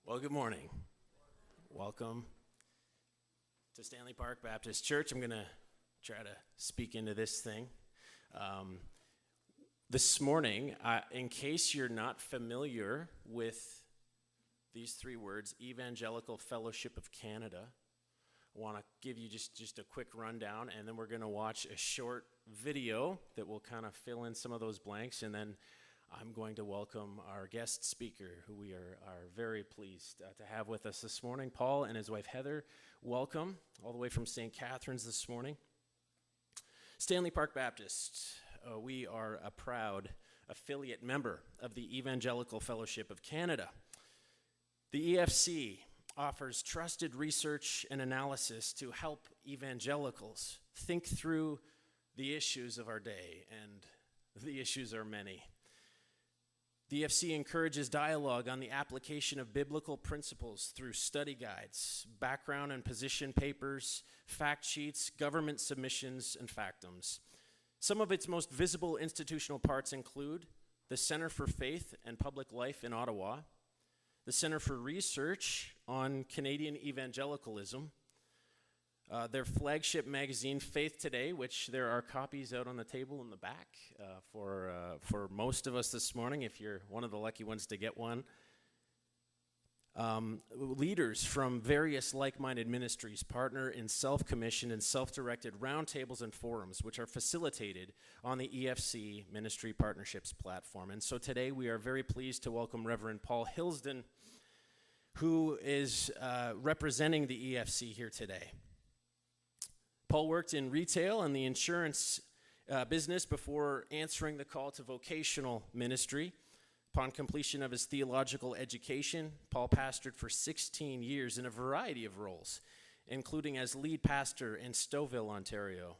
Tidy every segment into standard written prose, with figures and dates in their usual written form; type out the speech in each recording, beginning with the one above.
Well, good morning. Welcome to Stanley Park Baptist Church. I'm going to try to speak into this thing. This morning, in case you're not familiar with these three words, Evangelical Fellowship of Canada, I want to give you just a quick rundown, and then we're going to watch a short video that will kind of fill in some of those blanks, and then I'm going to welcome our guest speaker, who we are very pleased to have with us this morning. Paul and his wife Heather, welcome, all the way from St. Catharines this morning. Stanley Park Baptist, we are a proud affiliate member of the Evangelical Fellowship of Canada. The EFC offers trusted research and analysis to help evangelicals think through the issues of our day, and the issues are many. The EFC encourages dialogue on the application of biblical principles through study guides, background and position papers, fact sheets, government submissions, and factums. Some of its most visible institutional parts include the Center for Faith and Public Life in Ottawa, the Center for Research on Canadian Evangelicalism, their flagship magazine, Faith Today, which there are copies out on the table in the back for most of us this morning, if you're one of the lucky ones to get one. Leaders from various like-minded ministries partner in self-commissioned and self-directed roundtables and forums, which are facilitated on the EFC Ministry Partnerships platform. And so today we are very pleased to welcome Reverend Paul Hilsden, who is representing the EFC here today. Paul worked in retail and the insurance business before answering the call to vocational ministry. Upon completion of his theological education, Paul pastored for 16 years in a variety of roles, including as lead pastor in Stouffville, Ontario.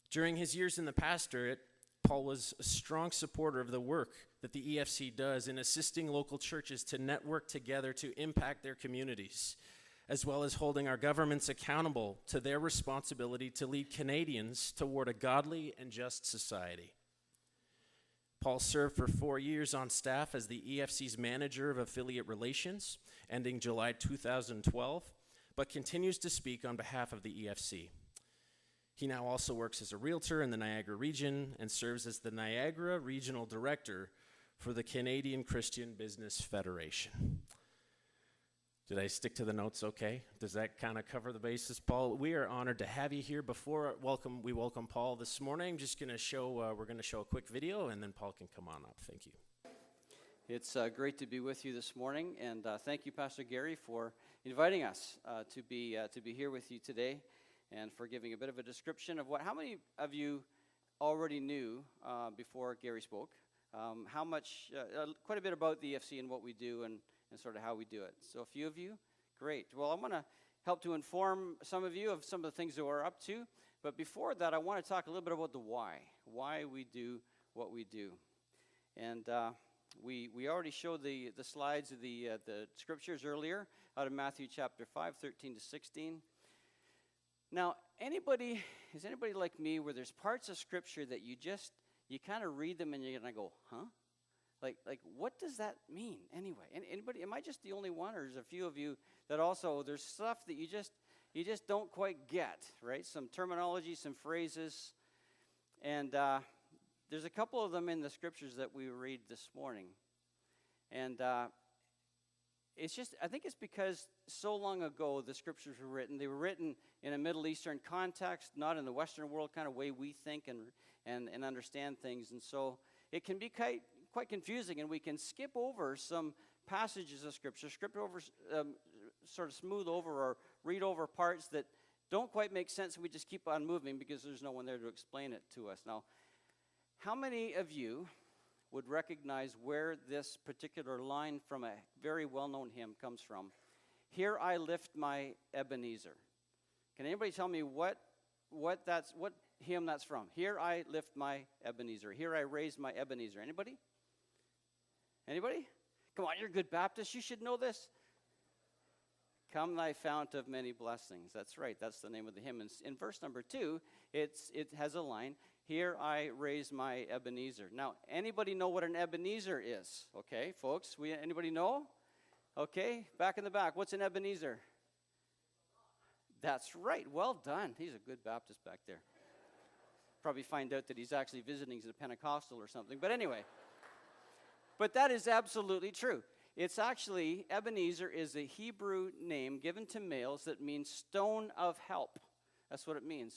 During his years in the pastorate, Paul was a strong supporter of the work that the EFC does in assisting local churches to network together to impact their communities, as well as holding our governments accountable to their responsibility to lead Canadians toward a godly and just society. Paul served for 4 years on staff as the EFC's manager of affiliate relations, ending July 2012, but continues to speak on behalf of the EFC. He now also works as a realtor in the Niagara region and serves as the Niagara Regional Director for the Canadian Christian Business Federation. Did I stick to the notes okay? Does that kind of cover the basis, Paul? We are honored to have you here. Before we welcome Paul this morning, we're going to show a quick video, and then Paul can come on up. Thank you. It's great to be with you this morning, and thank you, Pastor Gary, for inviting us to be here with you today, and for giving a bit of a description of how many of you already knew before Gary spoke. Quite a bit about the EFC and what we do, and sort of how we do it. So a few of you, great. Well, I'm going to help to inform some of you of some of the things that we're up to. But before that, I want to talk a little bit about the why we do what we do. And we already showed the slides of the scriptures earlier out of Matthew chapter 5, 13 to 16. Now, is anybody like me where there's parts of scripture that you kind of read them and you're going to go, huh? Like, what does that mean anyway? Anybody? Am I just the only one, or is a few of you that also there's stuff that you just don't quite get, right? Some terminology, some phrases, and there's a couple of them in the scriptures that we read this morning, and I think it's because so long ago the scriptures were written. They were written in a Middle Eastern context, not in the Western world kind of way we think and understand things, and so it can be quite confusing, and we can skip over some passages of Scripture, sort of smooth over or read over parts that don't quite make sense, and we just keep on moving because there's no one there to explain it to us. Now, how many of you would recognize where this particular line from a very well-known hymn comes from? Here I lift my Ebenezer. Can anybody tell me what hymn that's from? Here I lift my Ebenezer. Here I raise my Ebenezer. Anybody? Anybody? Come on, you're a good Baptist. You should know this. Come thy fount of many blessings. That's right. That's the name of the hymn. In verse number 2, it has a line, here I raise my Ebenezer. Now, anybody know what an Ebenezer is? Okay, folks, anybody know? Okay, back in the back. What's an Ebenezer? That's right. Well done. He's a good Baptist back there. Probably find out that he's actually visiting as a Pentecostal or something. But anyway. But that is absolutely true. It's actually, Ebenezer is a Hebrew name given to males that means stone of help. That's what it means.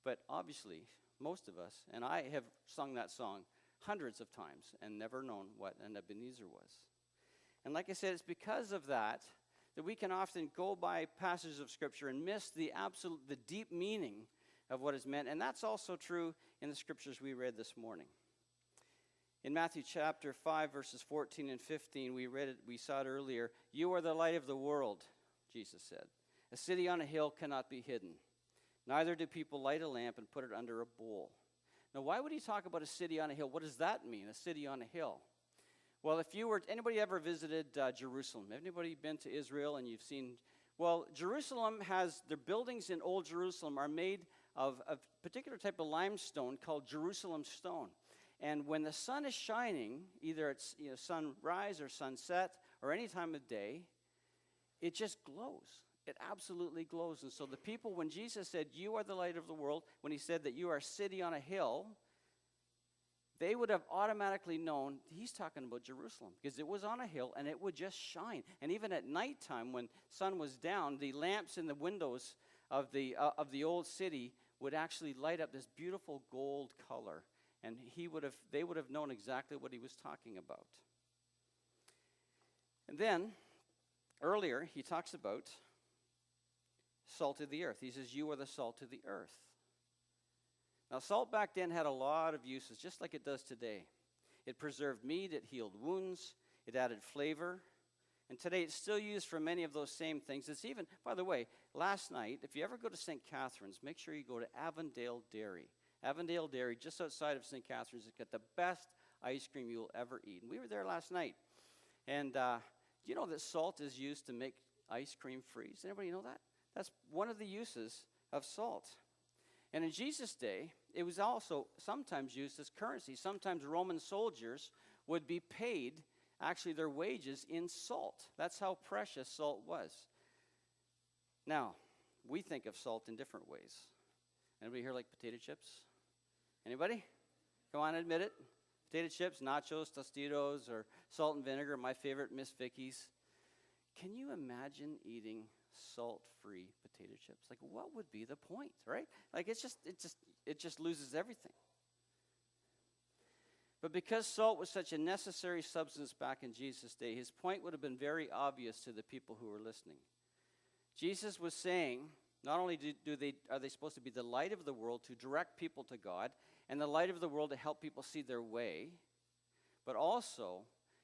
But obviously, most of us, and I have sung that song hundreds of times and never known what an Ebenezer was. And like I said, it's because of that we can often go by passages of Scripture and miss the deep meaning of what is meant. And that's also true in the Scriptures we read this morning. In Matthew chapter 5, verses 14 and 15, we saw it earlier. You are the light of the world, Jesus said. A city on a hill cannot be hidden. Neither do people light a lamp and put it under a bowl. Now, why would he talk about a city on a hill? What does that mean, a city on a hill? Well, anybody ever visited Jerusalem? Anybody been to Israel and you've seen? Well, Jerusalem their buildings in Old Jerusalem are made of a particular type of limestone called Jerusalem stone. And when the sun is shining, either it's sunrise or sunset or any time of day, it just glows. It absolutely glows. And so the people, when Jesus said, you are the light of the world, when he said that you are a city on a hill, they would have automatically known he's talking about Jerusalem because it was on a hill and it would just shine. And even at nighttime when sun was down, the lamps in the windows of the old city would actually light up this beautiful gold color. And they would have known exactly what he was talking about. And then, earlier, he talks about salt of the earth. He says, you are the salt of the earth. Now, salt back then had a lot of uses, just like it does today. It preserved meat, it healed wounds, it added flavor. And today, it's still used for many of those same things. It's even, by the way, last night, if you ever go to St. Catharines, make sure you go to Avondale Dairy. Avondale Dairy, just outside of St. Catharines, has got the best ice cream you'll ever eat. And we were there last night. And do you know that salt is used to make ice cream freeze? Anybody know that? That's one of the uses of salt. And in Jesus' day, it was also sometimes used as currency. Sometimes Roman soldiers would be paid, actually their wages, in salt. That's how precious salt was. Now, we think of salt in different ways. Anybody here like potato chips? Anybody? Come on, admit it. Potato chips, nachos, Tostitos, or salt and vinegar, my favorite, Miss Vickie's. Can you imagine eating salt-free potato chips? Like, what would be the point, right? Like, it just loses everything. But because salt was such a necessary substance back in Jesus' day, his point would have been very obvious to the people who were listening. Jesus was saying, not only are they supposed to be the light of the world to direct people to God, and the light of the world to help people see their way, but also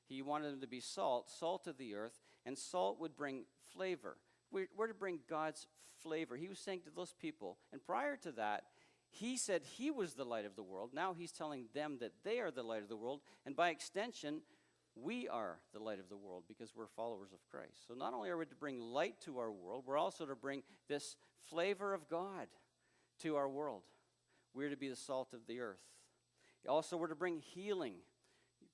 he wanted them to be salt of the earth, and salt would bring flavor. We're to bring God's flavor. He was saying to those people, and prior to that, he said he was the light of the world. Now he's telling them that they are the light of the world, and by extension, we are the light of the world because we're followers of Christ. So not only are we to bring light to our world, we're also to bring this flavor of God to our world. We're to be the salt of the earth. Also, we're to bring healing.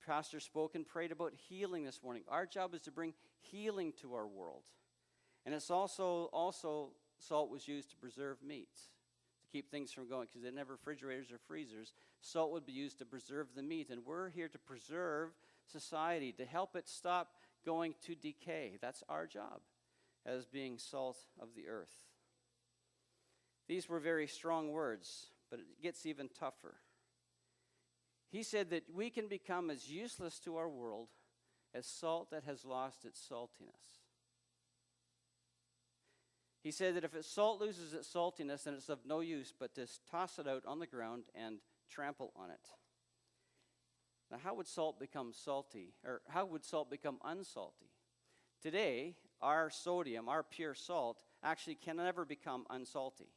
Pastor spoke and prayed about healing this morning. Our job is to bring healing to our world. And it's also salt was used to preserve meat, to keep things from going, because they didn't have refrigerators or freezers. Salt would be used to preserve the meat, and we're here to preserve society, to help it stop going to decay. That's our job as being salt of the earth. These were very strong words, but it gets even tougher. He said that we can become as useless to our world as salt that has lost its saltiness. He said that if salt loses its saltiness, then it's of no use but to toss it out on the ground and trample on it. Now, how would salt become salty, or how would salt become unsalty? Today, our sodium, our pure salt, actually can never become unsalty.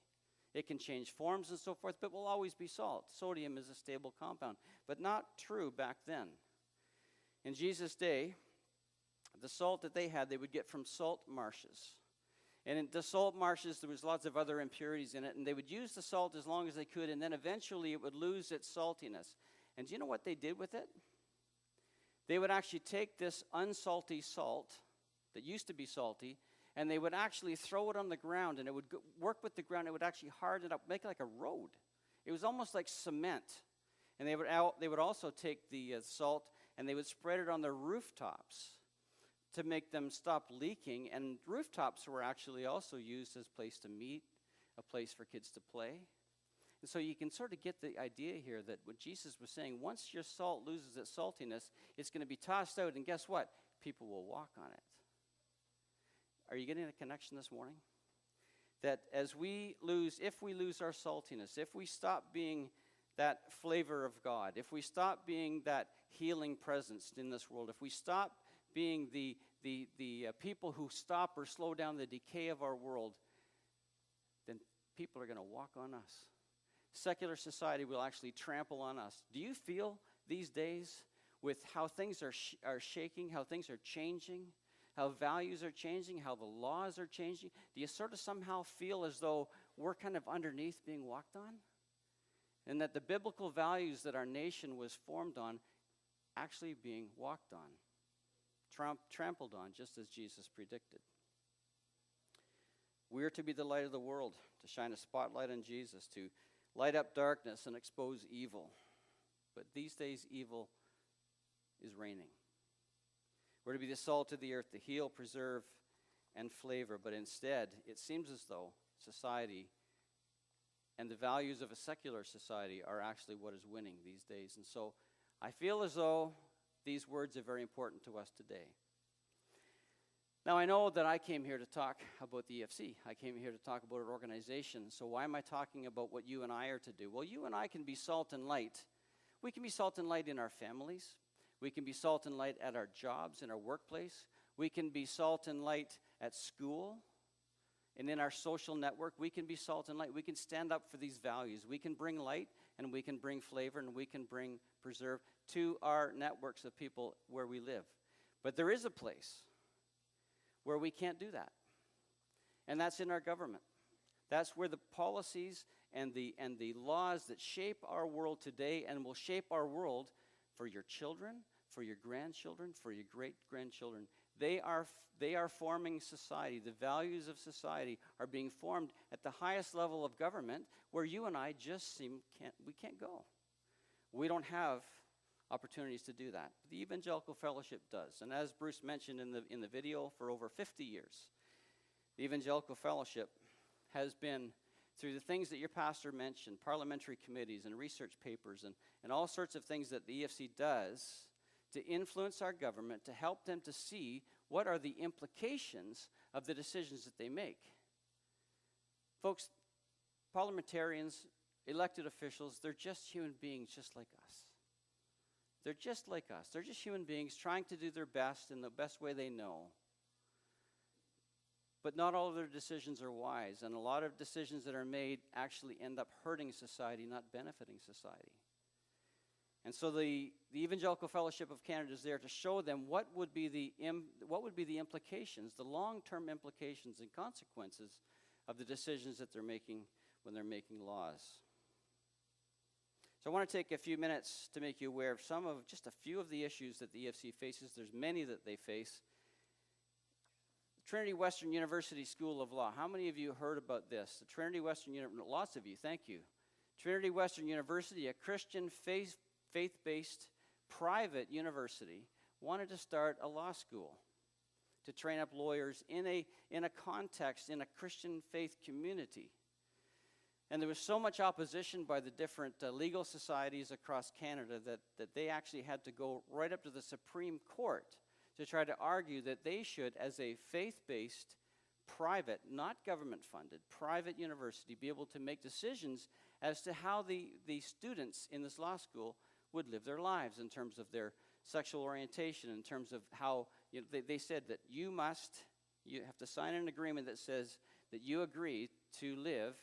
It can change forms and so forth, but will always be salt. Sodium is a stable compound, but not true back then. In Jesus' day, the salt that they had, they would get from salt marshes. And in the salt marshes, there was lots of other impurities in it, and they would use the salt as long as they could, and then eventually it would lose its saltiness. And do you know what they did with it? They would actually take this unsalty salt that used to be salty, and they would actually throw it on the ground, and it would work with the ground. It would actually harden it up, make it like a road. It was almost like cement. And they would also take the salt, and they would spread it on the rooftops to make them stop leaking. And rooftops were actually also used as a place to meet, a place for kids to play. And so you can sort of get the idea here that what Jesus was saying, once your salt loses its saltiness, it's going to be tossed out, and guess what? People will walk on it. Are you getting a connection this morning? That if we lose our saltiness, if we stop being that flavor of God, if we stop being that healing presence in this world, if we stop being the people who stop or slow down the decay of our world, then people are going to walk on us. Secular society will actually trample on us. Do you feel these days with how things are shaking, how things are changing, how values are changing, how the laws are changing? Do you sort of somehow feel as though we're kind of underneath being walked on? And that the biblical values that our nation was formed on actually being walked on, trampled on, just as Jesus predicted. We are to be the light of the world, to shine a spotlight on Jesus, to light up darkness and expose evil. But these days, evil is reigning. We're to be the salt of the earth, to heal, preserve, and flavor. But instead, it seems as though society and the values of a secular society are actually what is winning these days. And so I feel as though these words are very important to us today. Now, I know that I came here to talk about the EFC. I came here to talk about our organization. So why am I talking about what you and I are to do? Well, you and I can be salt and light. We can be salt and light in our families. We can be salt and light at our jobs, in our workplace. We can be salt and light at school and in our social network. We can be salt and light. We can stand up for these values. We can bring light, and we can bring flavor, and we can bring preserve to our networks of people where we live. But there is a place where we can't do that, and that's in our government. That's where the policies and the laws that shape our world today and will shape our world for your children, for your grandchildren, for your great-grandchildren, they are forming society. The values of society are being formed at the highest level of government, where you and I just we can't go. We don't have opportunities to do that. The Evangelical Fellowship does. And as Bruce mentioned in the video, for over 50 years, the Evangelical Fellowship has been, through the things that your pastor mentioned, parliamentary committees and research papers and all sorts of things that the EFC does to influence our government, to help them to see what are the implications of the decisions that they make. Folks, parliamentarians, elected officials, they're just human beings just like us. They're just like us. They're just human beings trying to do their best in the best way they know. But not all of their decisions are wise, and a lot of decisions that are made actually end up hurting society, not benefiting society. And so the Evangelical Fellowship of Canada is there to show them what would be the implications, the long-term implications and consequences of the decisions that they're making when they're making laws. So I want to take a few minutes to make you aware of just a few of the issues that the EFC faces. There's many that they face. Trinity Western University School of Law. How many of you heard about this? The Trinity Western University, lots of you, thank you. Trinity Western University, a Christian faith-based private university, wanted to start a law school to train up lawyers in a context, in a Christian faith community. And there was so much opposition by the different legal societies across Canada that they actually had to go right up to the Supreme Court to try to argue that they should, as a faith-based, private, not government-funded, private university, be able to make decisions as to how the students in this law school would live their lives in terms of their sexual orientation, in terms of how, they said that you have to sign an agreement that says that you agree to live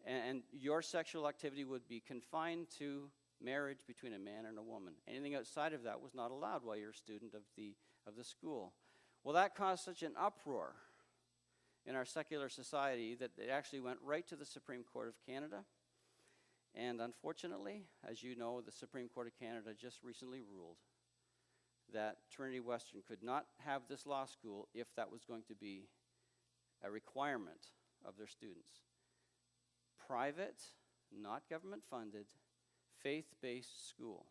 and your sexual activity would be confined to marriage between a man and a woman. Anything outside of that was not allowed while you're a student of the school. Well, that caused such an uproar in our secular society that it actually went right to the Supreme Court of Canada. And unfortunately, as you know, the Supreme Court of Canada just recently ruled that Trinity Western could not have this law school if that was going to be a requirement of their students. Private, not government funded, faith-based school,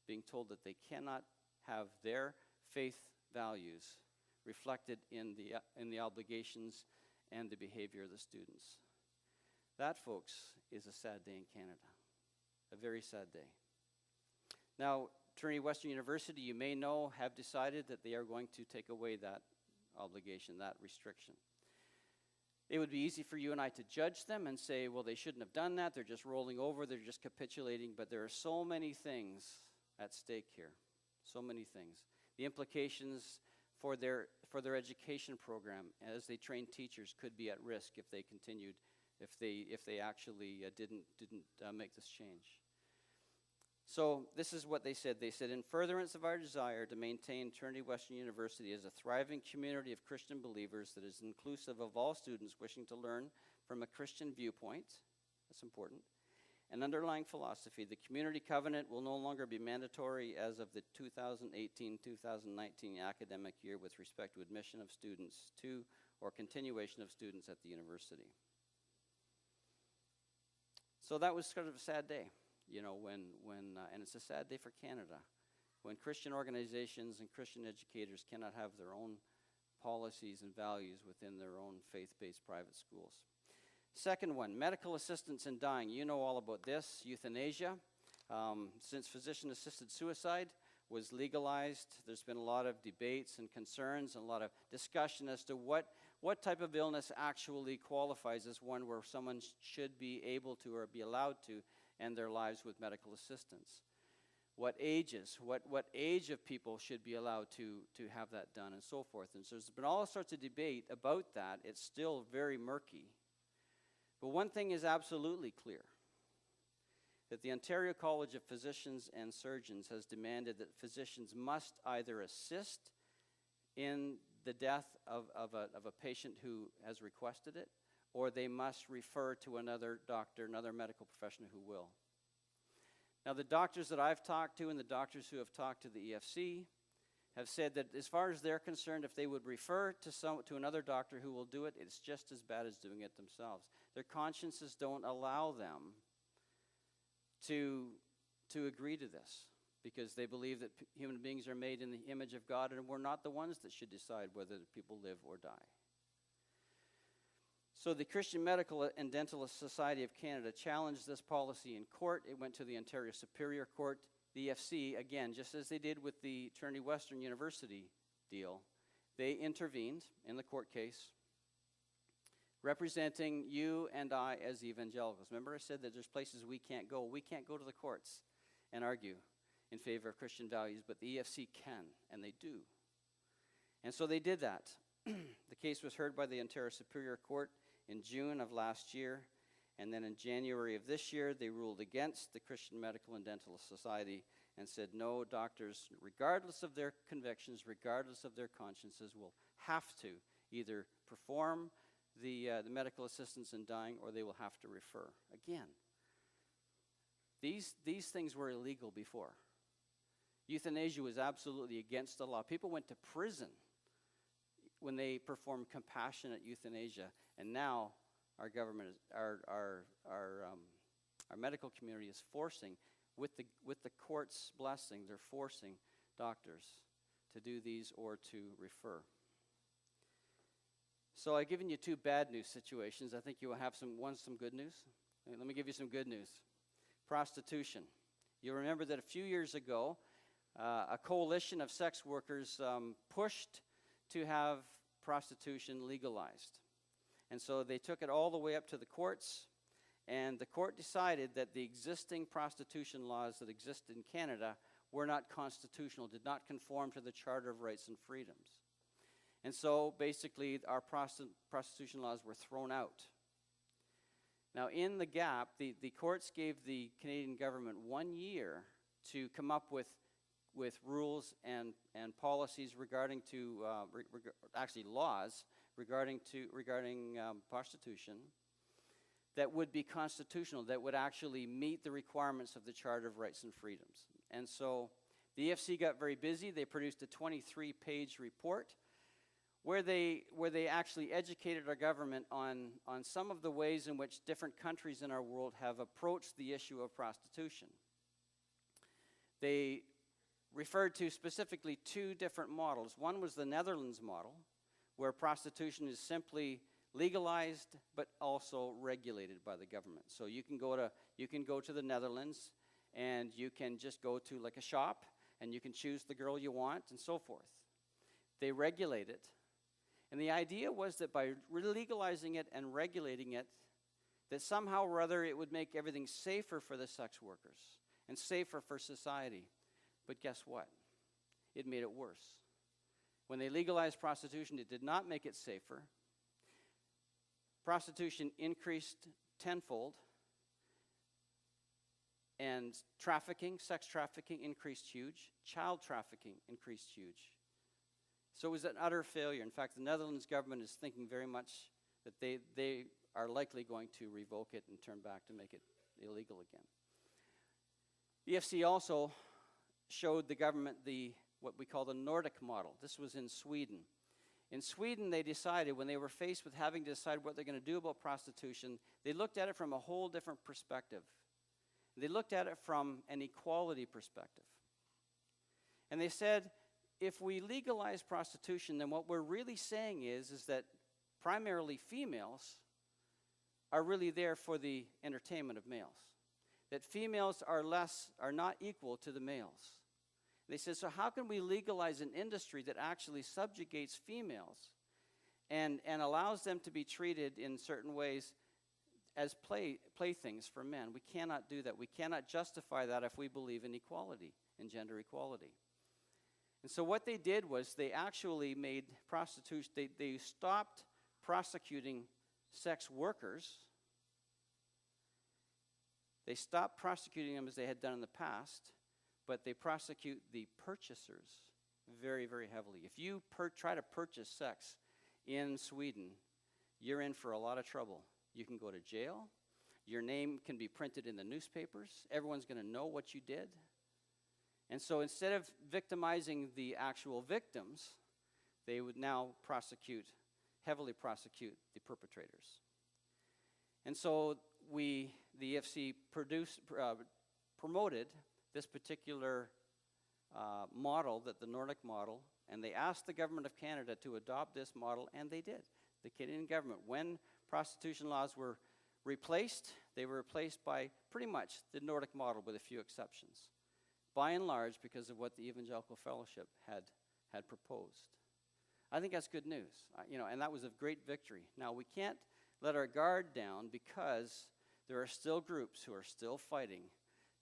being told that they cannot have their faith values reflected in the obligations and the behavior of the students. That, folks, is a sad day in Canada. A very sad day. Now, Trinity Western University, you may know, have decided that they are going to take away that obligation, that restriction. It would be easy for you and I to judge them and say, well, they shouldn't have done that. They're just rolling over. They're just capitulating. But there are so many things at stake here. So many things. The implications for their education program as they train teachers could be at risk if they continued, if they actually didn't make this change. So this is what they said. They said, in furtherance of our desire to maintain Trinity Western University as a thriving community of Christian believers that is inclusive of all students wishing to learn from a Christian viewpoint, that's important, an underlying philosophy, the community covenant will no longer be mandatory as of the 2018-2019 academic year with respect to admission of students to or continuation of students at the university. So that was sort of a sad day. You know, and it's a sad day for Canada, when Christian organizations and Christian educators cannot have their own policies and values within their own faith-based private schools. Second one, medical assistance in dying. You know all about this, euthanasia. Since physician-assisted suicide was legalized, there's been a lot of debates and concerns and a lot of discussion as to what type of illness actually qualifies as one where someone should be able to or be allowed to end their lives with medical assistance. What ages, what age of people should be allowed to have that done and so forth. And so there's been all sorts of debate about that. It's still very murky. But one thing is absolutely clear, that the Ontario College of Physicians and Surgeons has demanded that physicians must either assist in the death of a patient who has requested it, or they must refer to another doctor, another medical professional who will. Now, the doctors that I've talked to and the doctors who have talked to the EFC have said that as far as they're concerned, if they would refer to another doctor who will do it, it's just as bad as doing it themselves. Their consciences don't allow them to agree to this, because they believe that human beings are made in the image of God, and we're not the ones that should decide whether people live or die. So the Christian Medical and Dental Society of Canada challenged this policy in court. It went to the Ontario Superior Court. The EFC, again, just as they did with the Trinity Western University deal, they intervened in the court case, representing you and I as evangelicals. Remember I said that there's places we can't go. We can't go to the courts and argue in favor of Christian values, but the EFC can, and they do. And so they did that. The case was heard by the Ontario Superior Court in June of last year, and then in January of this year, they ruled against the Christian Medical and Dental Society and said no, doctors, regardless of their convictions, regardless of their consciences, will have to either perform the medical assistance in dying, or they will have to refer. Again, these things were illegal before. Euthanasia was absolutely against the law. People went to prison when they performed compassionate euthanasia, and now our government, our medical community is forcing, with the court's blessing, they're forcing doctors to do these or to refer. So I've given you two bad news situations. I think you will have some good news. Let me give you some good news. Prostitution. You'll remember that a few years ago, a coalition of sex workers pushed to have prostitution legalized. And so they took it all the way up to the courts, and the court decided that the existing prostitution laws that exist in Canada were not constitutional, did not conform to the Charter of Rights and Freedoms. And so basically our prostitution laws were thrown out. Now in the gap, the courts gave the Canadian government 1 year to come up with rules and policies regarding to, actually laws regarding prostitution that would be constitutional, that would actually meet the requirements of the Charter of Rights and Freedoms. And so The EFC got very busy. They produced a 23-page report where they actually educated our government on some of the ways in which different countries in our world have approached the issue of prostitution. They referred to specifically two different models. One was the Netherlands model, where prostitution is simply legalized but also regulated by the government. So you can go to the Netherlands and you can just go to like a shop and you can choose the girl you want and so forth. They regulate it. And the idea was that by legalizing it and regulating it, that somehow or other it would make everything safer for the sex workers and safer for society. But guess what? It made it worse. When they legalized prostitution, it did not make it safer. Prostitution increased tenfold, and sex trafficking increased huge. Child trafficking increased huge. So it was an utter failure. In fact, the Netherlands government is thinking very much that they are likely going to revoke it and turn back to make it illegal again. EFC also showed the government what we call the Nordic model. This was in Sweden. In Sweden, they decided, when they were faced with having to decide what they're going to do about prostitution, they looked at it from a whole different perspective. They looked at it from an equality perspective. And they said, if we legalize prostitution, then what we're really saying is that primarily females are really there for the entertainment of males. That females are not equal to the males. They said, so how can we legalize an industry that actually subjugates females and allows them to be treated in certain ways as playthings for men? We cannot do that. We cannot justify that if we believe in equality, in gender equality. And so what they did was they actually made prostitution, they stopped prosecuting sex workers. They stopped prosecuting them as they had done in the past, but they prosecute the purchasers very, very heavily. If you try to purchase sex in Sweden, you're in for a lot of trouble. You can go to jail. Your name can be printed in the newspapers. Everyone's going to know what you did. And so instead of victimizing the actual victims, they would now heavily prosecute the perpetrators. And so the EFC promoted this particular model, the Nordic model, and they asked the government of Canada to adopt this model, and they did. The Canadian government, when prostitution laws were replaced, they were replaced by pretty much the Nordic model with a few exceptions, by and large because of what the Evangelical Fellowship had proposed. I think that's good news, and that was a great victory. Now, we can't let our guard down because there are still groups who are still fighting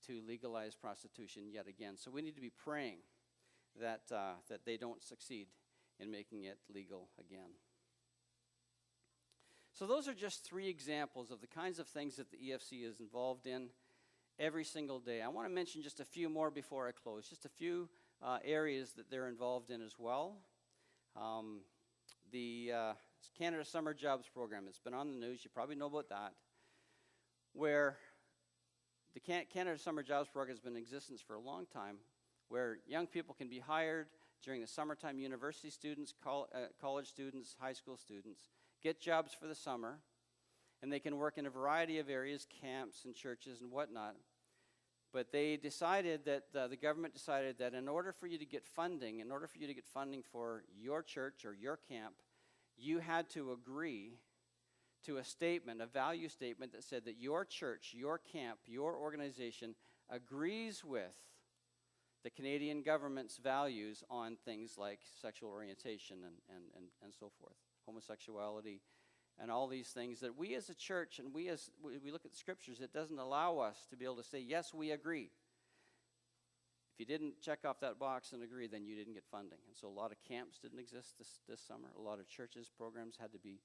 to legalize prostitution yet again. So we need to be praying that they don't succeed in making it legal again. So those are just three examples of the kinds of things that the EFC is involved in every single day. I want to mention just a few more before I close, just a few areas that they're involved in as well. The Canada Summer Jobs Program, it's been on the news, you probably know about that, where the Canada Summer Jobs Program has been in existence for a long time, where young people can be hired during the summertime. University students, college students, high school students get jobs for the summer, and they can work in a variety of areas, camps and churches and whatnot. But they decided that, the government decided that in order for you to get funding for your church or your camp, you had to agree to a statement, a value statement that said that your church, your camp, your organization agrees with the Canadian government's values on things like sexual orientation and so forth, homosexuality, and all these things that we as a church and we look at the scriptures, it doesn't allow us to be able to say, yes, we agree. If you didn't check off that box and agree, then you didn't get funding. And so a lot of camps didn't exist this summer. A lot of churches' programs had to be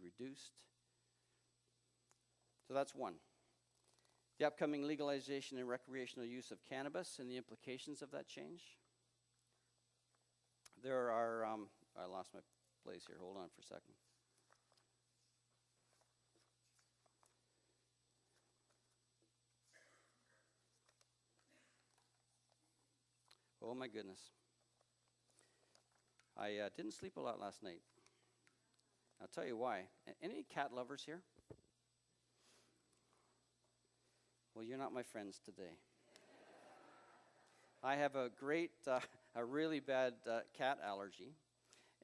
reduced. So that's one. The upcoming legalization and recreational use of cannabis and the implications of that change. There are, I lost my place here. Hold on for a second. Oh my goodness. I didn't sleep a lot last night. I'll tell you why. Any cat lovers here? Well, you're not my friends today. I have a really bad cat allergy,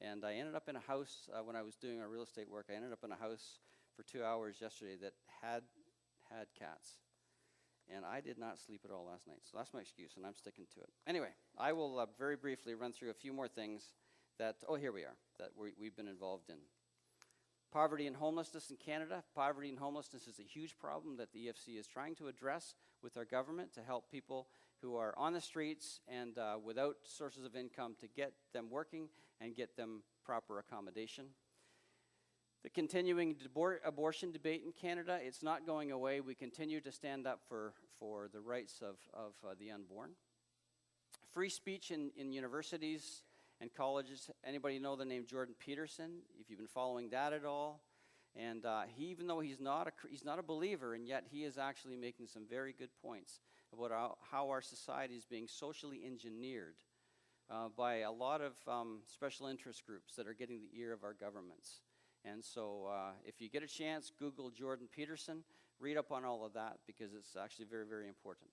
and I ended up in a house when I was doing our real estate work. I ended up in a house for 2 hours yesterday that had cats, and I did not sleep at all last night. So that's my excuse, and I'm sticking to it. Anyway, I will very briefly run through a few more things that here we are, that we've been involved in. Poverty and homelessness in Canada. Poverty and homelessness is a huge problem that the EFC is trying to address with our government to help people who are on the streets and without sources of income, to get them working and get them proper accommodation. The continuing abortion debate in Canada, it's not going away. We continue to stand up for the rights of the unborn. Free speech in universities and colleges. Anybody know the name Jordan Peterson? If you've been following that at all. And even though he's not a believer, and yet he is actually making some very good points about how our society is being socially engineered by a lot of special interest groups that are getting the ear of our governments. And so if you get a chance, Google Jordan Peterson, read up on all of that, because it's actually very, very important.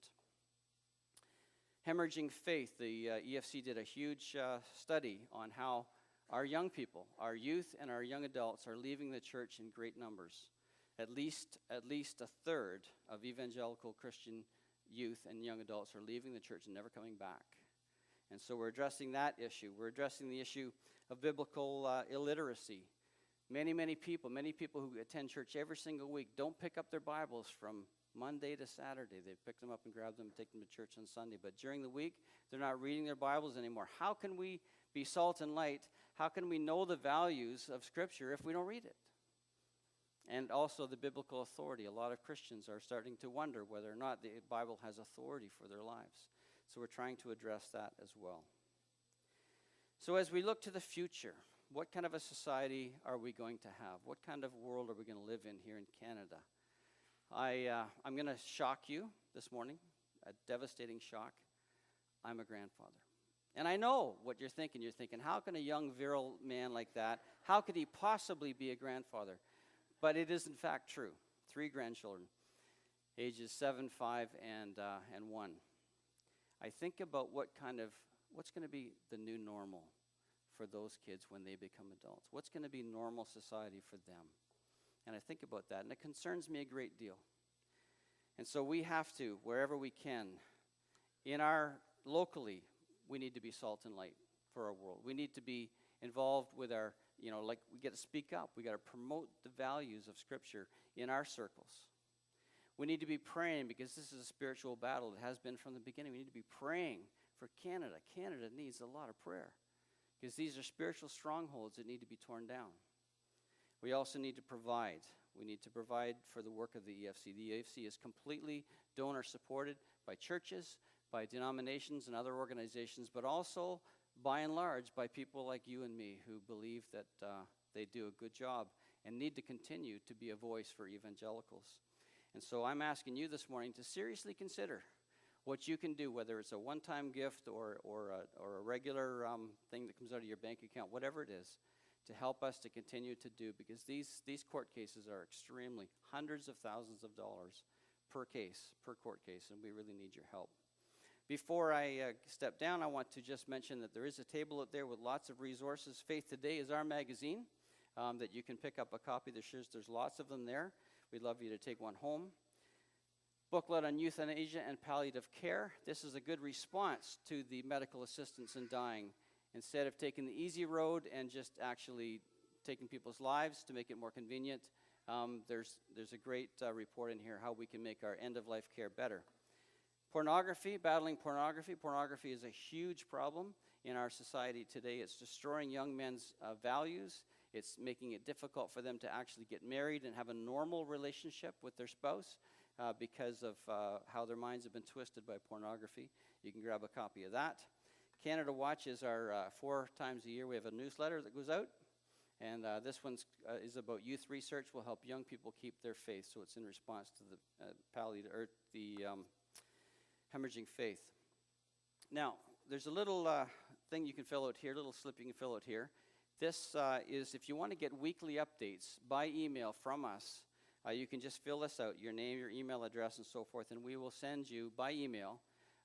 Hemorrhaging faith. The EFC did a huge study on how our young people, our youth and our young adults, are leaving the church in great numbers. At least a third of evangelical Christian youth and young adults are leaving the church and never coming back. And so we're addressing that issue. We're addressing the issue of biblical illiteracy. Many people who attend church every single week don't pick up their Bibles from Monday to Saturday. They pick them up and grab them and take them to church on Sunday. But during the week, they're not reading their Bibles anymore. How can we be salt and light? How can we know the values of Scripture if we don't read it? And also the biblical authority. A lot of Christians are starting to wonder whether or not the Bible has authority for their lives. So we're trying to address that as well. So as we look to the future, what kind of a society are we going to have? What kind of world are we going to live in here in Canada? I'm going to shock you this morning, a devastating shock. I'm a grandfather. And I know what you're thinking. You're thinking, how can a young, virile man like that, how could he possibly be a grandfather? But it is, in fact, true. 3 grandchildren, ages 7, 5, and 1. I think about what's going to be the new normal for those kids when they become adults. What's going to be normal society for them? And I think about that, and it concerns me a great deal. And so we have to, wherever we can, locally, we need to be salt and light for our world. We need to be involved with our, like we got to speak up. We got to promote the values of Scripture in our circles. We need to be praying, because this is a spiritual battle. It has been from the beginning. We need to be praying for Canada. Canada needs a lot of prayer, because these are spiritual strongholds that need to be torn down. We also need to provide. We need to provide for the work of the EFC. The EFC is completely donor-supported by churches, by denominations and other organizations, but also, by and large, by people like you and me who believe that they do a good job and need to continue to be a voice for evangelicals. And so I'm asking you this morning to seriously consider what you can do, whether it's a one-time gift or a regular thing that comes out of your bank account, whatever it is, to help us to continue to do, because these court cases are extremely, hundreds of thousands of dollars per court case, and we really need your help. Before I step down, I want to just mention that there is a table out there with lots of resources. Faith Today is our magazine that you can pick up a copy. There's lots of them there. We'd love you to take one home. Booklet on euthanasia and palliative care. This is a good response to the medical assistance in dying. Instead of taking the easy road and just actually taking people's lives to make it more convenient, there's a great report in here how we can make our end-of-life care better. Pornography, battling pornography. Pornography is a huge problem in our society today. It's destroying young men's values. It's making it difficult for them to actually get married and have a normal relationship with their spouse because of how their minds have been twisted by pornography. You can grab a copy of that. Canada Watch is our 4 times a year. We have a newsletter that goes out, and this one is about youth research. Will help young people keep their faith. So it's in response to the hemorrhaging faith. Now, there's a little thing you can fill out here, little slip you can fill out here. This is if you want to get weekly updates by email from us, you can just fill this out, your name, your email address, and so forth, and we will send you by email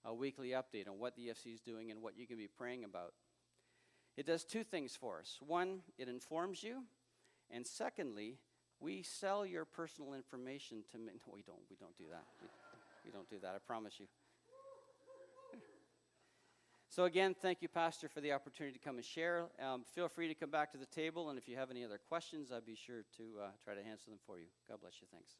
a weekly update on what the EFC is doing and what you can be praying about. It does two things for us. One, it informs you, and secondly, we sell your personal information to... No, we don't do that. We don't do that, I promise you. So again, thank you, Pastor, for the opportunity to come and share. Feel free to come back to the table, and if you have any other questions, I'll be sure to try to answer them for you. God bless you. Thanks.